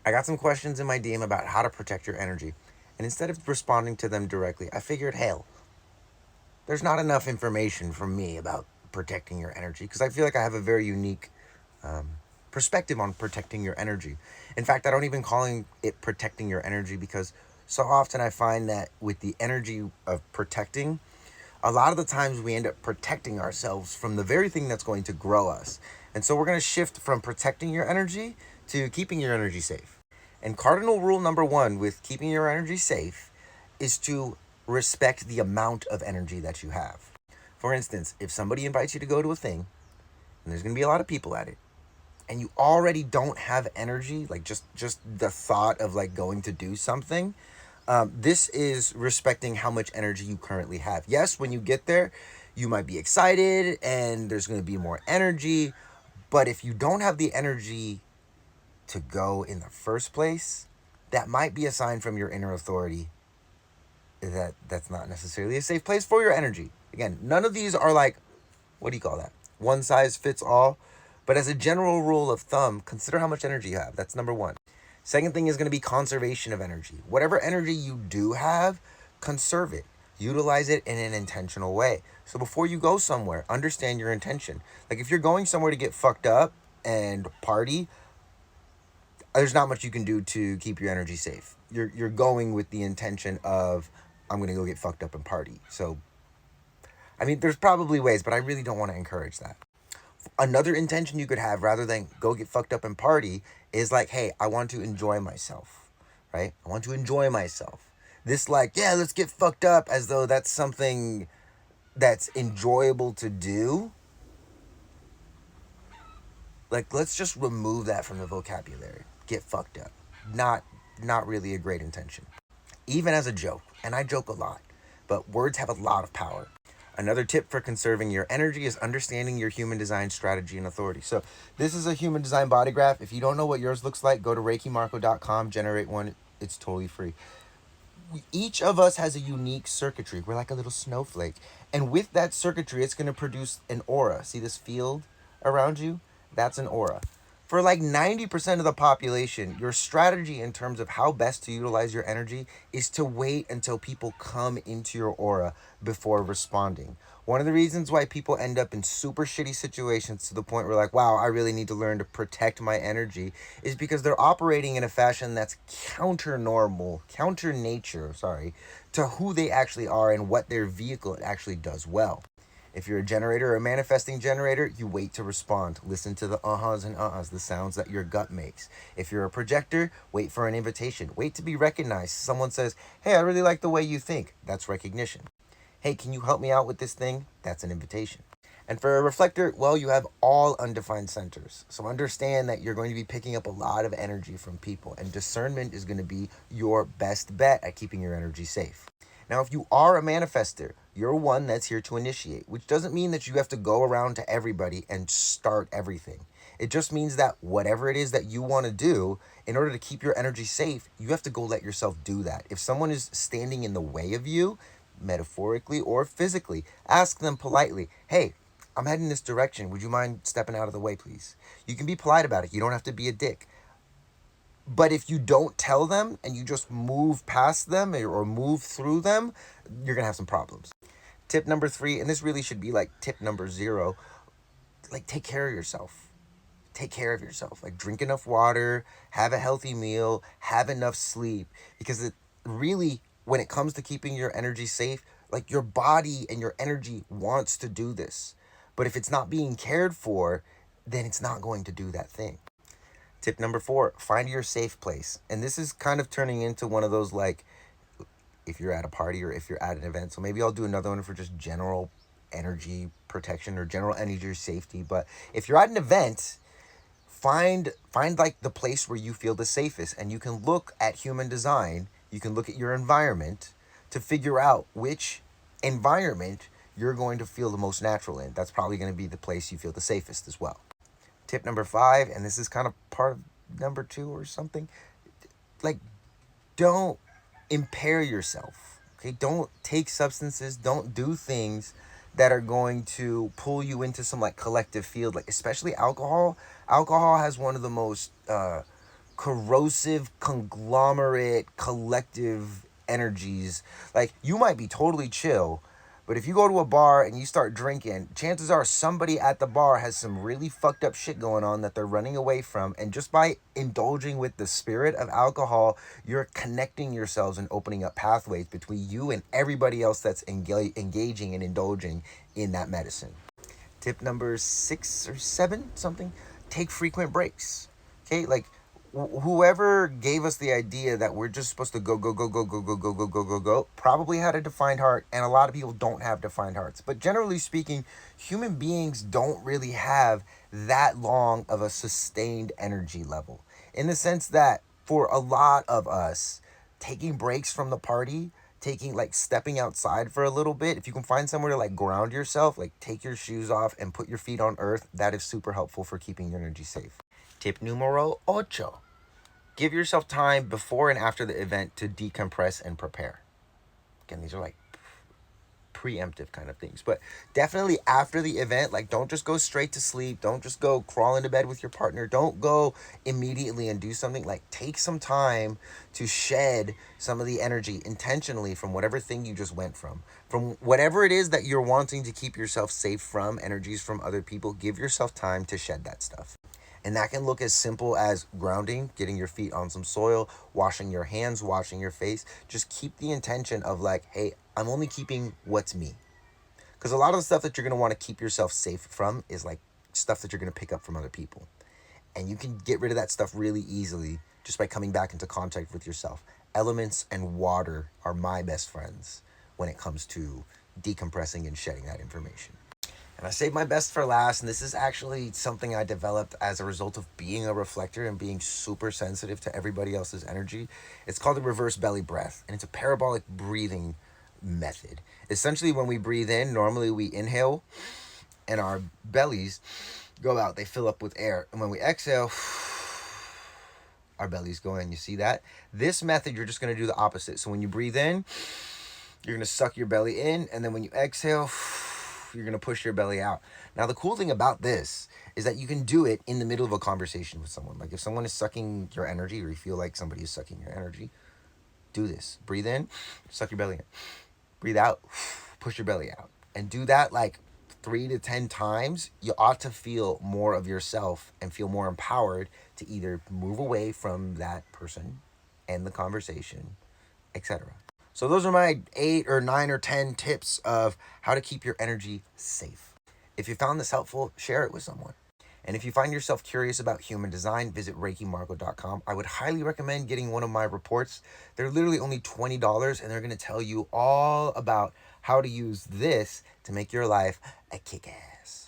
I got some questions in my DM about how to protect your energy. And instead of responding to them directly, I figured, hell, there's not enough information from me about protecting your energy because I feel like I have a very unique um, perspective on protecting your energy. In fact, I don't even calling it protecting your energy because so often I find that with the energy of protecting, a lot of the times we end up protecting ourselves from the very thing that's going to grow us. And so we're going to shift from protecting your energy to keeping your energy safe. And cardinal rule number one with keeping your energy safe is to respect the amount of energy that you have. For instance, if somebody invites you to go to a thing and there's going to be a lot of people at it, and you already don't have energy, like just the thought of like going to do something, this is respecting how much energy you currently have. Yes, when you get there, you might be excited and there's going to be more energy, but if you don't have the energy to go in the first place, that might be a sign from your inner authority that that's not necessarily a safe place for your energy. Again, none of these are like, what do you call that? One size fits all. But as a general rule of thumb, consider how much energy you have. That's number one. Second thing is going to be conservation of energy. Whatever energy you do have, conserve it. Utilize it in an intentional way. So before you go somewhere, understand your intention. Like if you're going somewhere to get fucked up and party, there's not much you can do to keep your energy safe. You're going with the intention of I'm gonna go get fucked up and party. So I mean, there's probably ways, but I really don't want to encourage that. Another intention you could have rather than go get fucked up and party is like, hey, I want to enjoy myself, right? I want to enjoy myself. This like, yeah, let's get fucked up as though that's something that's enjoyable to do. Like, let's just remove that from the vocabulary. Get fucked up. Not not really a great intention. Even as a joke, and I joke a lot, but words have a lot of power. Another tip for conserving your energy is understanding your human design strategy and authority. So, this is a human design body graph. If you don't know what yours looks like, go to reikimarco.com, generate one. It's totally free. Each of us has a unique circuitry. We're like a little snowflake. And with that circuitry, it's going to produce an aura. See this field around you? That's an aura. For like 90% of the population, your strategy in terms of how best to utilize your energy is to wait until people come into your aura before responding. One of the reasons why people end up in super shitty situations to the point where, like, wow, I really need to learn to protect my energy is because they're operating in a fashion that's counter normal, counter nature, sorry, to who they actually are and what their vehicle actually does well. If you're a generator or a manifesting generator, you wait to respond. Listen to the uh-huhs and uh-uhs, the sounds that your gut makes. If you're a projector, wait for an invitation. Wait to be recognized. Someone says, hey, I really like the way you think. That's recognition. Hey, can you help me out with this thing? That's an invitation. And for a reflector, well, you have all undefined centers. So understand that you're going to be picking up a lot of energy from people, and discernment is going to be your best bet at keeping your energy safe. Now, if you are a manifester, you're one that's here to initiate, which doesn't mean that you have to go around to everybody and start everything. It just means that whatever it is that you want to do, in order to keep your energy safe, you have to go let yourself do that. If someone is standing in the way of you, metaphorically or physically, ask them politely, hey, I'm heading this direction. Would you mind stepping out of the way, please? You can be polite about it. You don't have to be a dick. But if you don't tell them and you just move past them or move through them, you're going to have some problems. Tip number three, and this really should be like tip number zero, like take care of yourself. Take care of yourself. Like drink enough water, have a healthy meal, have enough sleep. Because it really, when it comes to keeping your energy safe, like your body and your energy wants to do this. But if it's not being cared for, then it's not going to do that thing. Tip number four, find your safe place. And this is kind of turning into one of those like, if you're at a party or if you're at an event. So maybe I'll do another one for just general energy protection or general energy safety. But if you're at an event, find like the place where you feel the safest, and you can look at human design, you can look at your environment to figure out which environment you're going to feel the most natural in. That's probably going to be the place you feel the safest as well. Tip number five, and this is kind of part of number two or something, like don't impair yourself. Okay, don't take substances, don't do things that are going to pull you into some like collective field, like especially alcohol. Alcohol has one of the most corrosive conglomerate collective energies. Like, you might be totally chill, but if you go to a bar and you start drinking, chances are somebody at the bar has some really fucked up shit going on that they're running away from. And just by indulging with the spirit of alcohol, you're connecting yourselves and opening up pathways between you and everybody else that's engaging and indulging in that medicine. Tip number 6 or 7, something, take frequent breaks. Okay, like, whoever gave us the idea that we're just supposed to go probably had a defined heart, and a lot of people don't have defined hearts. But generally speaking, human beings don't really have that long of a sustained energy level, in the sense that for a lot of us, taking breaks from the party, taking, like, stepping outside for a little bit, if you can find somewhere to, like, ground yourself, like take your shoes off and put your feet on earth, that is super helpful for keeping your energy safe. Tip numero ocho. Give yourself time before and after the event to decompress and prepare. Again, these are like preemptive kind of things, but definitely after the event, like, don't just go straight to sleep. Don't just go crawl into bed with your partner. Don't go immediately and do something. Like, take some time to shed some of the energy intentionally from whatever thing you just went from whatever it is that you're wanting to keep yourself safe from, energies from other people. Give yourself time to shed that stuff. And that can look as simple as grounding, getting your feet on some soil, washing your hands, washing your face. Just keep the intention of, like, hey, I'm only keeping what's me. Because a lot of the stuff that you're going to want to keep yourself safe from is, like, stuff that you're going to pick up from other people. And you can get rid of that stuff really easily just by coming back into contact with yourself. Elements and water are my best friends when it comes to decompressing and shedding that information. And I saved my best for last, and this is actually something I developed as a result of being a reflector and being super sensitive to everybody else's energy. It's called the reverse belly breath, and it's a parabolic breathing method. Essentially, when we breathe in, normally we inhale, and our bellies go out. They fill up with air. And when we exhale, our bellies go in. You see that? This method, you're just going to do the opposite. So when you breathe in, you're going to suck your belly in, and then when you exhale, you're going to push your belly out. Now, the cool thing about this is that you can do it in the middle of a conversation with someone. Like, if someone is sucking your energy, or you feel like somebody is sucking your energy, do this. Breathe in, suck your belly in. Breathe out, push your belly out. And do that like 3 to 10 times. You ought to feel more of yourself and feel more empowered to either move away from that person, end the conversation, etc. So those are my 8 or 9 or 10 tips of how to keep your energy safe. If you found this helpful, share it with someone. And if you find yourself curious about human design, visit reikimarco.com. I would highly recommend getting one of my reports. They're literally only $20, and they're going to tell you all about how to use this to make your life a kick-ass.